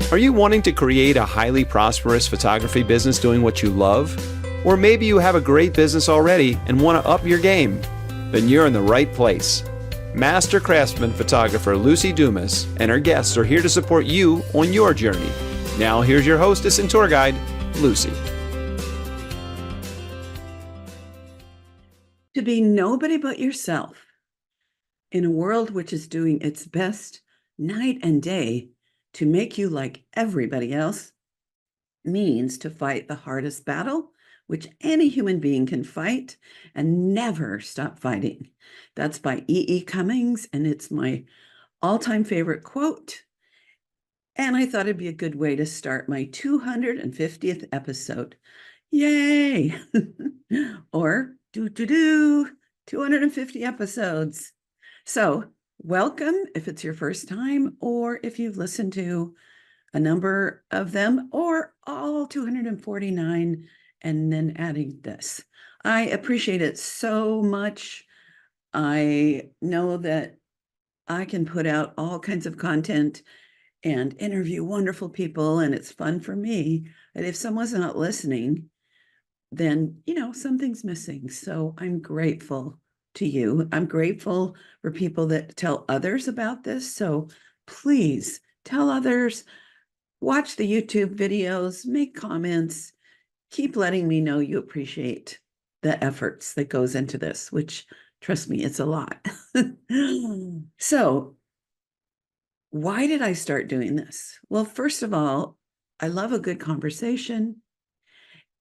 Are you wanting to create a highly prosperous photography business doing what you love? Or maybe you have a great business already and want to up your game? Then you're in the right place. Master craftsman photographer Luci Dumas and her guests are here to support you on your journey. Now here's your hostess and tour guide, Luci. To be nobody but yourself in a world which is doing its best night and day to make you like everybody else means to fight the hardest battle which any human being can fight and never stop fighting. That's by E.E. Cummings, and it's my all-time favorite quote. And I thought it'd be a good way to start my 250th episode. Yay! Or 250 episodes. So welcome if it's your first time, or if you've listened to a number of them, or all 249 and then adding this. I appreciate it so much. I know that I can put out all kinds of content and interview wonderful people, and it's fun for me. And if someone's not listening, then, something's missing. So I'm grateful to you. I'm grateful for people that tell others about this. So please tell others, watch the YouTube videos, make comments, keep letting me know you appreciate the efforts that goes into this, which, trust me, it's a lot. So why did I start doing this? Well, first of all, I love a good conversation.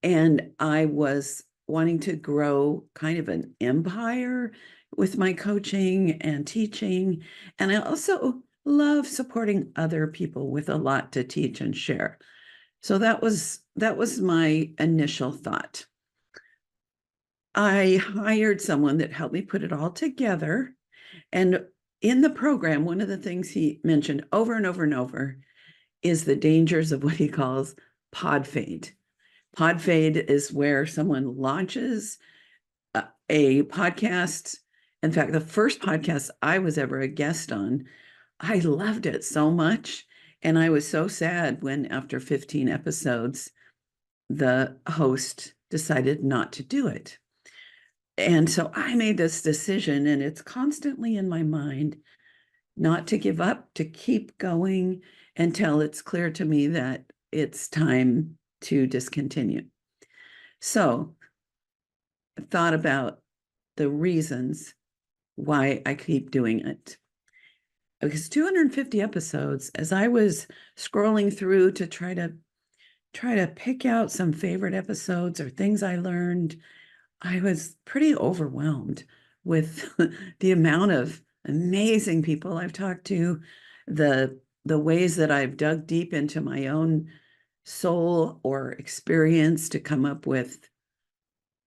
And I was wanting to grow kind of an empire with my coaching and teaching. And I also love supporting other people with a lot to teach and share. So that was my initial thought. I hired someone that helped me put it all together. And in the program, one of the things he mentioned over and over and over is the dangers of what he calls pod fade. Pod fade is where someone launches a podcast. In fact, the first podcast I was ever a guest on, I loved it so much. And I was so sad when, after 15 episodes, the host decided not to do it. And so I made this decision, and it's constantly in my mind, not to give up, to keep going until it's clear to me that it's time to discontinue. So I thought about the reasons why I keep doing it. Because 250 episodes, as I was scrolling through to try to pick out some favorite episodes or things I learned, I was pretty overwhelmed with the amount of amazing people I've talked to, the ways that I've dug deep into my own soul or experience to come up with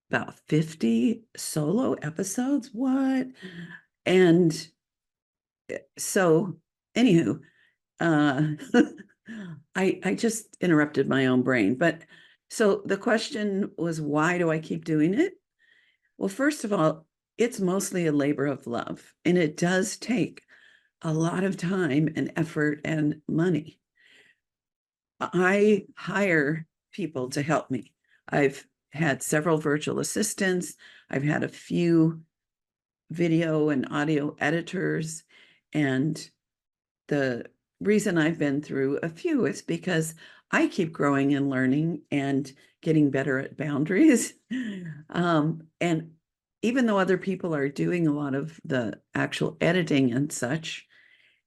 about 50 solo episodes. What? And so, anywho, I just interrupted my own brain. But so the question was, why do I keep doing it? Well, first of all, it's mostly a labor of love, and it does take a lot of time and effort and money. I hire people to help me. I've had several virtual assistants. I've had a few video and audio editors. And the reason I've been through a few is because I keep growing and learning and getting better at boundaries. And even though other people are doing a lot of the actual editing and such,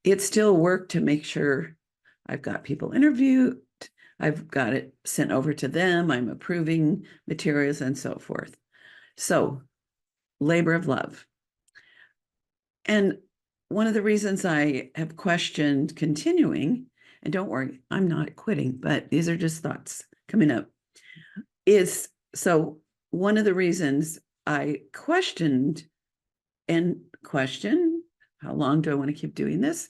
it's still work to make sure I've got people interviewed, I've got it sent over to them, I'm approving materials and so forth. So, labor of love. And one of the reasons I have questioned continuing, and don't worry, I'm not quitting, but these are just thoughts coming up, is so one of the reasons I questioned how long do I want to keep doing this,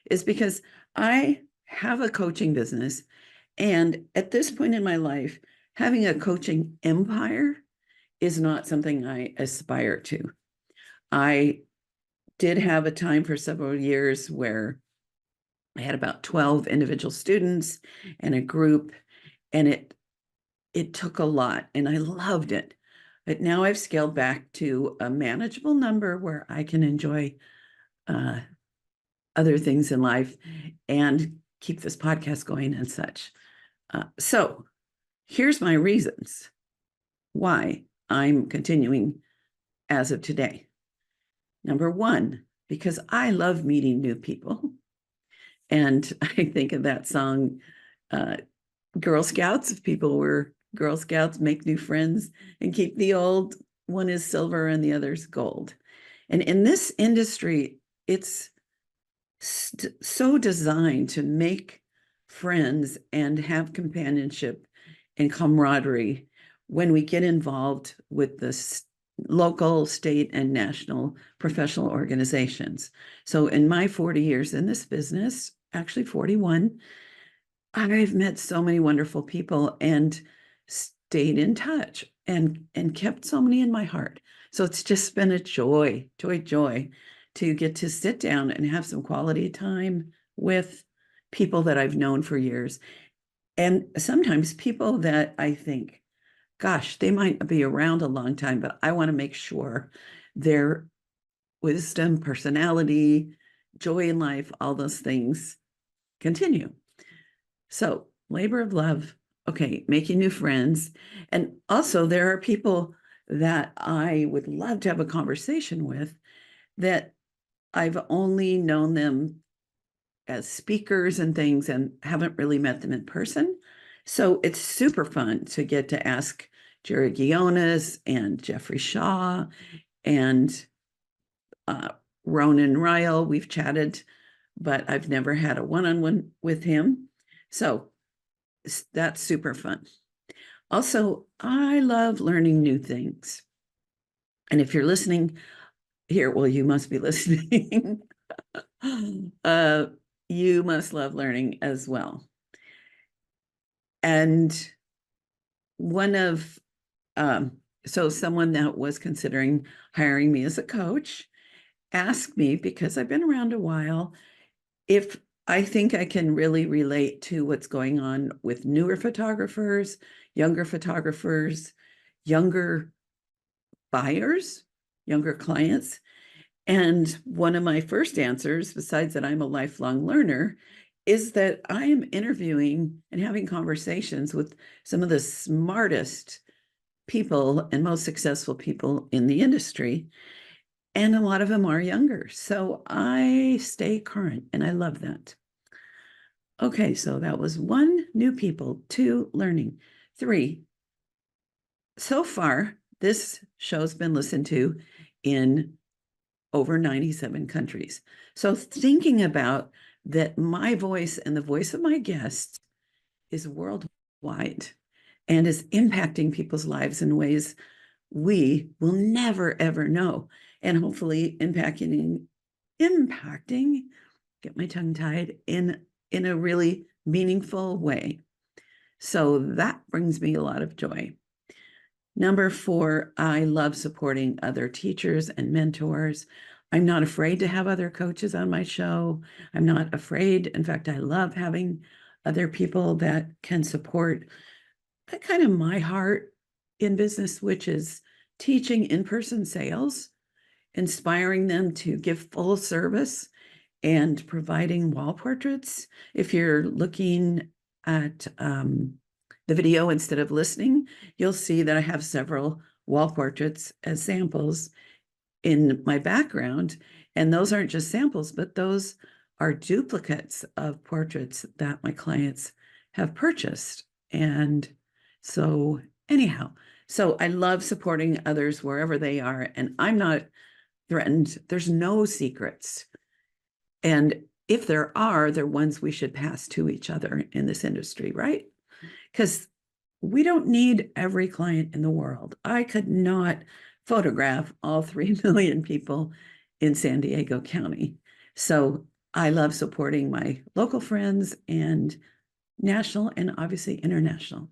is because I have a coaching business. And at this point in my life, having a coaching empire is not something I aspire to. I did have a time for several years where I had about 12 individual students and a group, and it took a lot, and I loved it. But now I've scaled back to a manageable number where I can enjoy uh, other things in life and keep this podcast going and such. So here's my reasons why I'm continuing as of today. Number one, because I love meeting new people. And I think of that song, Girl Scouts. If people were Girl Scouts, make new friends and keep the old. One is silver and the other's gold. And in this industry, it's so designed to make friends and have companionship and camaraderie when we get involved with the local, state, and national professional organizations. So in my 40 years in this business, actually 41, I've met so many wonderful people and stayed in touch and kept so many in my heart. So it's just been a joy to get to sit down and have some quality time with people that I've known for years. And sometimes people that I think, gosh, they might be around a long time, but I want to make sure their wisdom, personality, joy in life, all those things continue. So, labor of love, okay, making new friends. And also, there are people that I would love to have a conversation with that I've only known them as speakers and things and haven't really met them in person. So, it's super fun to get to ask Jerry Guiones and Jeffrey Shaw and Ronan Ryle. We've chatted, but I've never had a one-on-one with him. So that's super fun. Also, I love learning new things. And if you're listening here, well, you must be listening. You must love learning as well. And one of, so someone that was considering hiring me as a coach asked me, because I've been around a while, if I think I can really relate to what's going on with newer photographers, younger buyers, younger clients. And one of my first answers, besides that I'm a lifelong learner, is that I am interviewing and having conversations with some of the smartest people and most successful people in the industry. And a lot of them are younger. So I stay current and I love that. Okay, so that was 1, new people, 2, learning, 3. So far, this show's been listened to in over 97 countries. So thinking about that, my voice and the voice of my guests is worldwide and is impacting people's lives in ways we will never, ever know. And hopefully impacting, get my tongue tied, in a really meaningful way. So that brings me a lot of joy. Number 4, I love supporting other teachers and mentors. I'm not afraid to have other coaches on my show. I'm not afraid. In fact, I love having other people that can support kind of my heart in business, which is teaching in-person sales, inspiring them to give full service, and providing wall portraits. If you're looking at the video instead of listening, you'll see that I have several wall portraits as samples in my background. And those aren't just samples, but those are duplicates of portraits that my clients have purchased. And so anyhow, so I love supporting others wherever they are, and I'm not threatened. There's no secrets. And if there are, they're ones we should pass to each other in this industry, right? Because we don't need every client in the world. I could not photograph all 3 million people in San Diego County. So I love supporting my local friends and national and obviously international.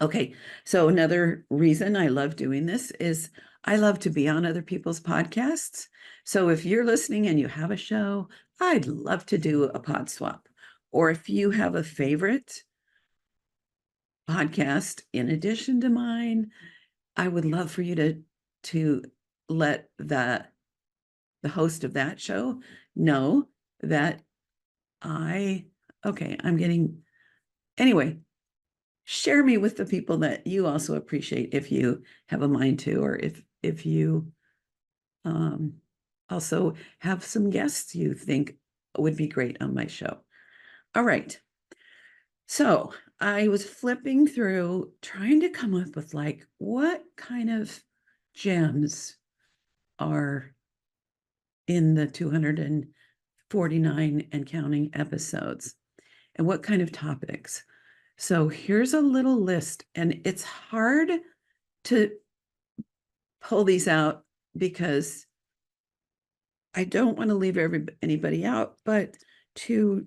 Okay, so another reason I love doing this is I love to be on other people's podcasts. So if you're listening and you have a show, I'd love to do a pod swap. Or if you have a favorite podcast in addition to mine, I would love for you to let the host of that show know that I'm getting, anyway, share me with the people that you also appreciate if you have a mind to, or if you also have some guests you think would be great on my show. All right. So I was flipping through trying to come up with like what kind of gems are in the 249 and counting episodes and what kind of topics. So here's a little list, and it's hard to pull these out because I don't want to leave anybody out, but to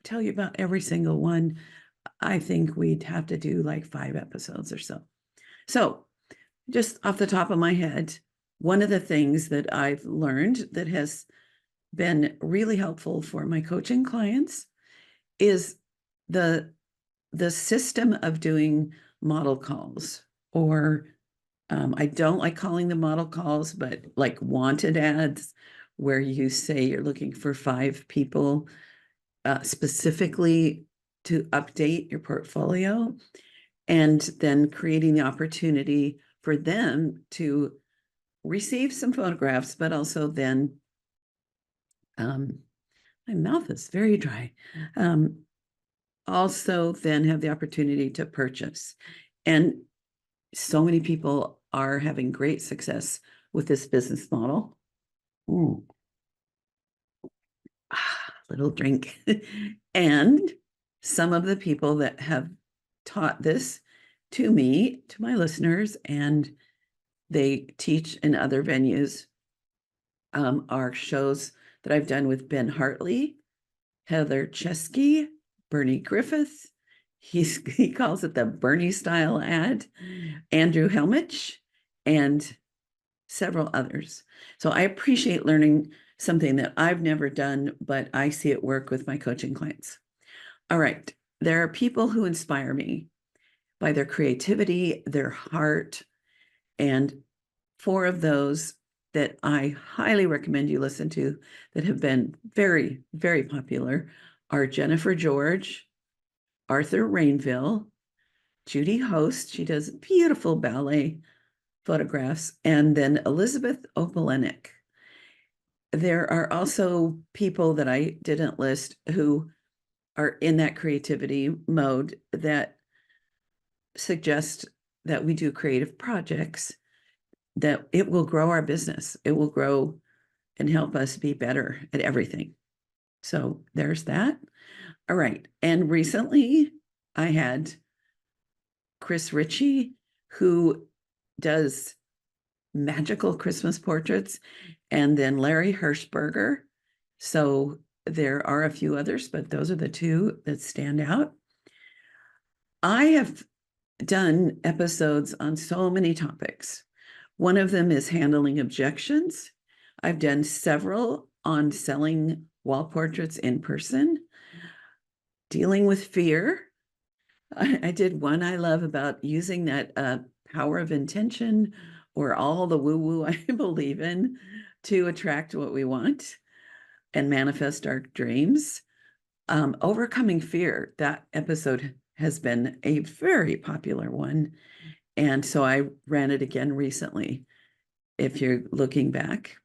tell you about every single one, I think we'd have to do like 5 episodes or so. So just off the top of my head, one of the things that I've learned that has been really helpful for my coaching clients is the system of doing model calls, or I don't like calling them model calls, but like wanted ads, where you say you're looking for 5 people specifically to update your portfolio, and then creating the opportunity for them to receive some photographs, but also then, my mouth is very dry, also then have the opportunity to purchase. And so many people are having great success with this business model. Little drink. And some of the people that have taught this to me, to my listeners, and they teach in other venues, are shows that I've done with Ben Hartley, Heather Chesky, Bernie Griffith. He calls it the Bernie style ad, Andrew Helmich, and several others. So I appreciate learning something that I've never done, but I see it work with my coaching clients. All right. There are people who inspire me by their creativity, their heart, and 4 of those that I highly recommend you listen to that have been very, very popular are Jennifer George, Arthur Rainville, Judy Host. She does beautiful ballet photographs, and then Elizabeth Opalenik. There are also people that I didn't list who are in that creativity mode that suggest that we do creative projects, that it will grow our business. It will grow and help us be better at everything. So there's that. All right. And recently I had Chris Ritchie, who does magical Christmas portraits, and then Larry Hirschberger. So there are a few others, but those are the 2 that stand out. I have done episodes on so many topics. One of them is handling objections. I've done several on selling wall portraits in person, dealing with fear. I did one I love about using that power of intention, or all the woo-woo I believe in, to attract what we want and manifest our dreams. Overcoming fear, that episode has been a very popular one. And so I ran it again recently. If you're looking back,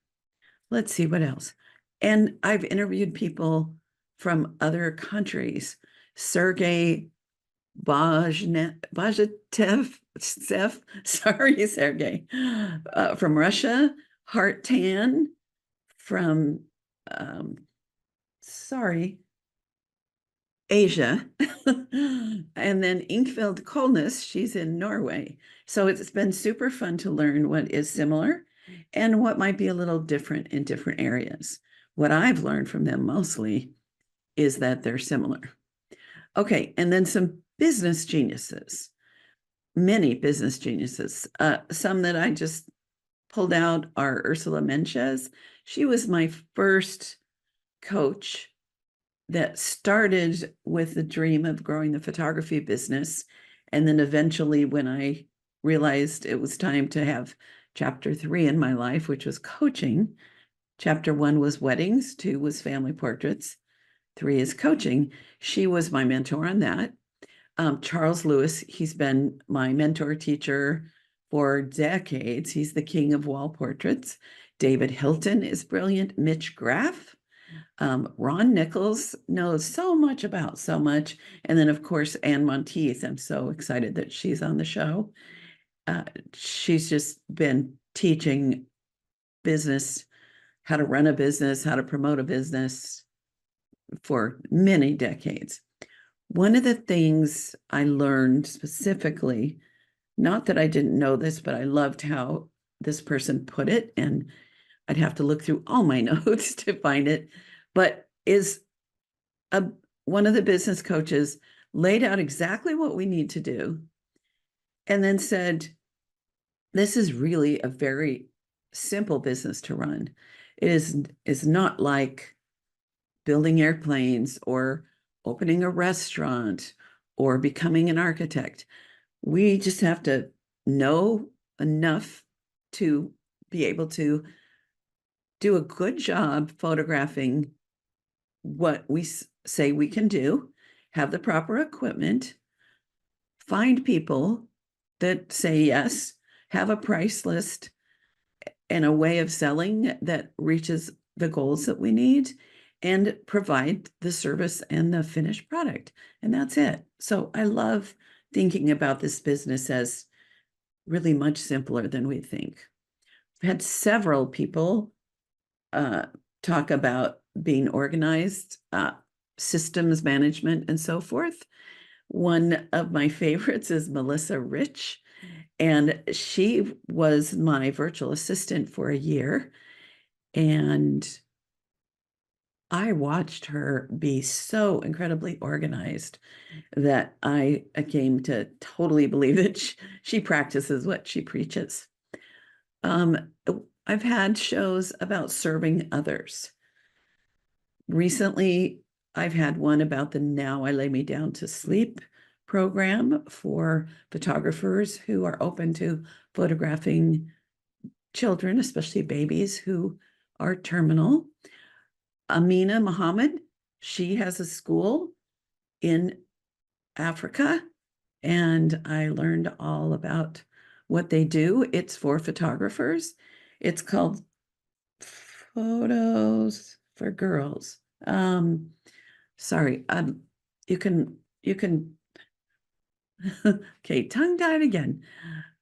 let's see what else. And I've interviewed people from other countries. Sergey Bajatev, sorry, Sergey, from Russia, Heart Tan from, Asia, and then Inkfield Coldness, she's in Norway. So it's been super fun to learn what is similar and what might be a little different in different areas. What I've learned from them mostly is that they're similar. Okay, and then some business geniuses. many business geniuses. Some that I just pulled out are Ursula Menches. She was my first coach that started with the dream of growing the photography business. And then eventually, when I realized it was time to have chapter 3 in my life, which was coaching, chapter 1 was weddings, 2 was family portraits, 3 is coaching. She was my mentor on that. Charles Lewis, he's been my mentor teacher for decades. He's the king of wall portraits. David Hilton is brilliant. Mitch Graff. Ron Nichols knows so much about so much. And then, of course, Anne Monteith. I'm so excited that she's on the show. She's just been teaching business, how to run a business, how to promote a business for many decades. One of the things I learned specifically, not that I didn't know this, but I loved how this person put it, and I'd have to look through all my notes to find it, but is one of the business coaches laid out exactly what we need to do and then said, this is really a very simple business to run. It is not like building airplanes or opening a restaurant or becoming an architect. We just have to know enough to be able to do a good job photographing what we say we can do, have the proper equipment, find people that say yes, have a price list and a way of selling that reaches the goals that we need, and provide the service and the finished product. And that's it. So I love thinking about this business as really much simpler than we think. I've had several people talk about being organized, systems management, and so forth. One of my favorites is Melissa Rich, and she was my virtual assistant for a year. And I watched her be so incredibly organized that I came to totally believe that she practices what she preaches. I've had shows about serving others. Recently, I've had one about the Now I Lay Me Down to Sleep program for photographers who are open to photographing children, especially babies who are terminal. Amina Muhammad, she has a school in Africa, and I learned all about what they do. It's for photographers. It's called Photos for Girls. Sorry, you can okay, tongue-tied again.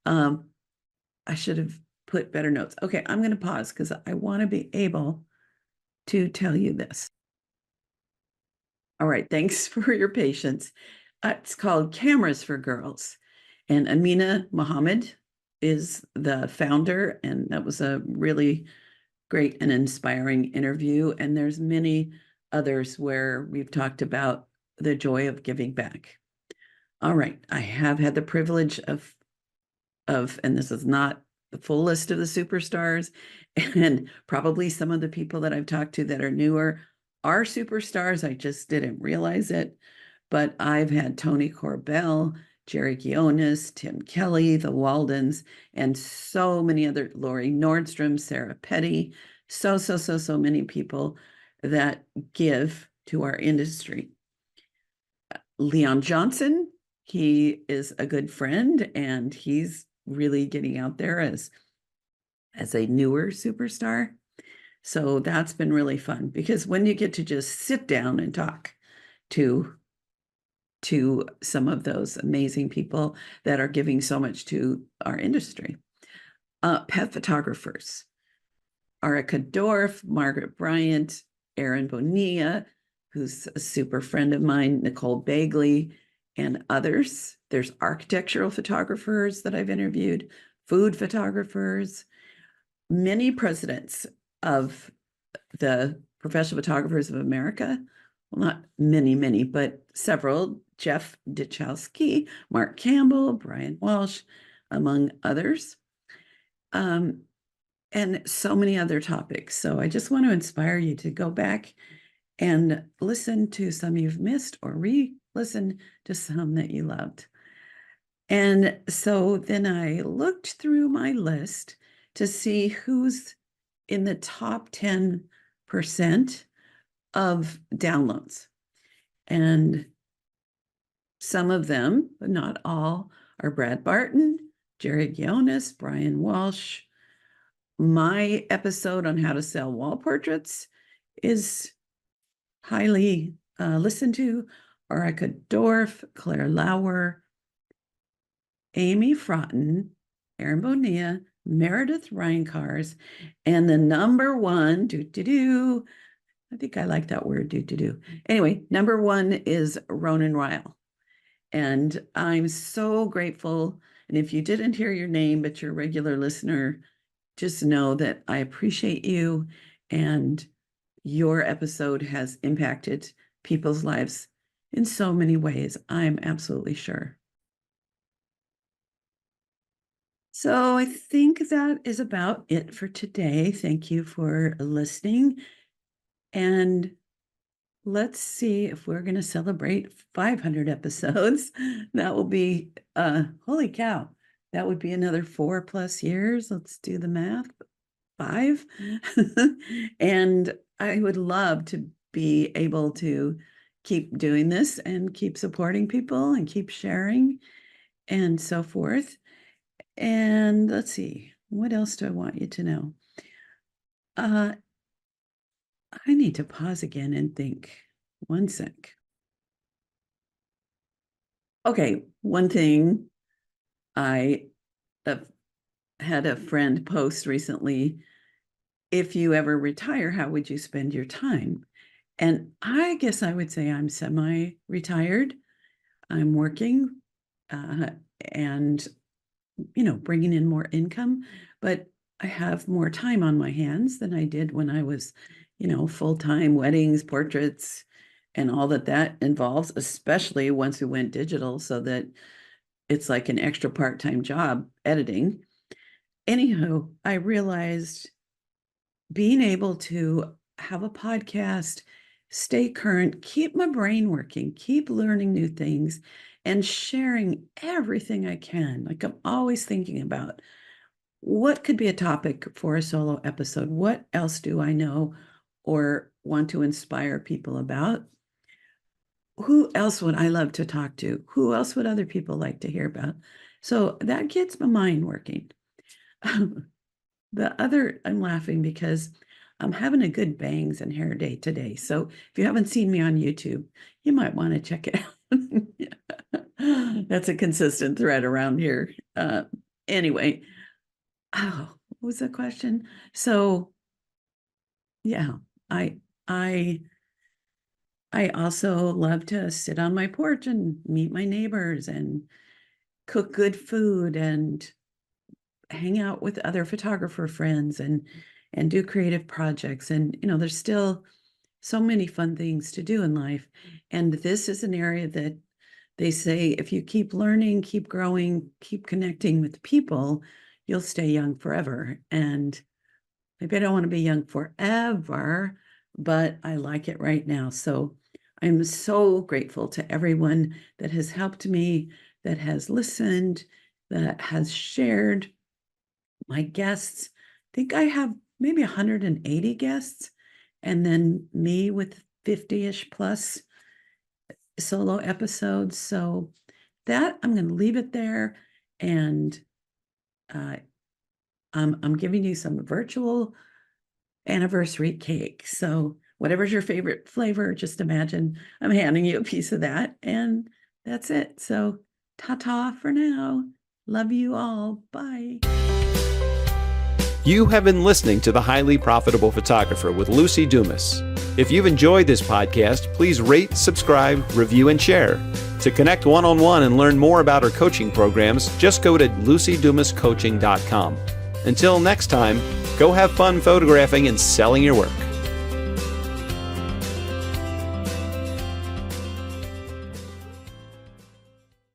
I should have put better notes. Okay, I'm going to pause because I want to be able to tell you this. All right, thanks for your patience. It's called Cameras for Girls, and Amina Muhammad is the founder, and that was a really great and inspiring interview. And there's many others where we've talked about the joy of giving back. All right, I have had the privilege of, and this is not the full list of the superstars, and probably some of the people that I've talked to that are newer are superstars. I just didn't realize it. But I've had Tony Corbell, Jerry Gionis, Tim Kelly, the Waldens, and so many other, Lori Nordstrom, Sarah Petty, so many people that give to our industry. Leon Johnson, he is a good friend, and he's really getting out there as a newer superstar. So that's been really fun, because when you get to just sit down and talk to some of those amazing people that are giving so much to our industry. Pet photographers, Arica Dorff, Margaret Bryant, Erin Bonilla, who's a super friend of mine, Nicole Bagley, and others. There's architectural photographers that I've interviewed, food photographers, many presidents of the Professional Photographers of America well, not many, but several, Jeff Ditchowski, Mark Campbell, Brian Walsh, among others, and so many other topics. So I just want to inspire you to go back and listen to some you've missed or re-listen to some that you loved. And so then I looked through my list to see who's in the top 10% of downloads. And some of them, but not all, are Brad Barton, Jared Yonis, Brian Walsh. My episode on how to sell wall portraits is highly listened to. Orica Dorff, Claire Lauer, Amy Frotton, Erin Bonilla, Meredith Reinkars, and the number one, I think I like that word, Anyway, number one is Ronan Ryle. And I'm so grateful. And if you didn't hear your name, but you're a regular listener, just know that I appreciate you. And your episode has impacted people's lives in so many ways. I'm absolutely sure. So I think that is about it for today. Thank you for listening. And let's see if we're going to celebrate 500 episodes. That will be, holy cow, that would be another 4+ years. Let's do the math. 5. And I would love to be able to keep doing this and keep supporting people and keep sharing and so forth. And let's see, what else do I want you to know? I need to pause again and think. One sec. Okay, one thing I had a friend post recently, if you ever retire, how would you spend your time? And I guess I would say I'm semi-retired. I'm working and, bringing in more income, but I have more time on my hands than I did when I was, full-time weddings, portraits, and all that involves, especially once we went digital, so that it's like an extra part-time job editing. Anyhow, I realized being able to have a podcast, stay current, keep my brain working, keep learning new things, and sharing everything I can. Like, I'm always thinking about what could be a topic for a solo episode? What else do I know or want to inspire people about? Who else would I love to talk to? Who else would other people like to hear about? So that gets my mind working. I'm laughing because I'm having a good bangs and hair day today. So if you haven't seen me on YouTube, you might want to check it out. That's a consistent thread around here. Anyway, what was the question? So yeah, I also love to sit on my porch and meet my neighbors and cook good food and hang out with other photographer friends and do creative projects. And, there's still so many fun things to do in life. And this is an area that they say, if you keep learning, keep growing, keep connecting with people, you'll stay young forever. And maybe I don't want to be young forever, but I like it right now. So I'm so grateful to everyone that has helped me, that has listened, that has shared. My guests, I think I have maybe 180 guests, and then me with 50-ish plus solo episodes. So that I'm going to leave it there. And I'm giving you some virtual anniversary cake. So whatever's your favorite flavor, just imagine I'm handing you a piece of that. And that's it. So ta-ta for now. Love you all. Bye. You have been listening to The Highly Profitable Photographer with Luci Dumas. If you've enjoyed this podcast, please rate, subscribe, review, and share. To connect one-on-one and learn more about our coaching programs, just go to lucidumascoaching.com. Until next time, go have fun photographing and selling your work.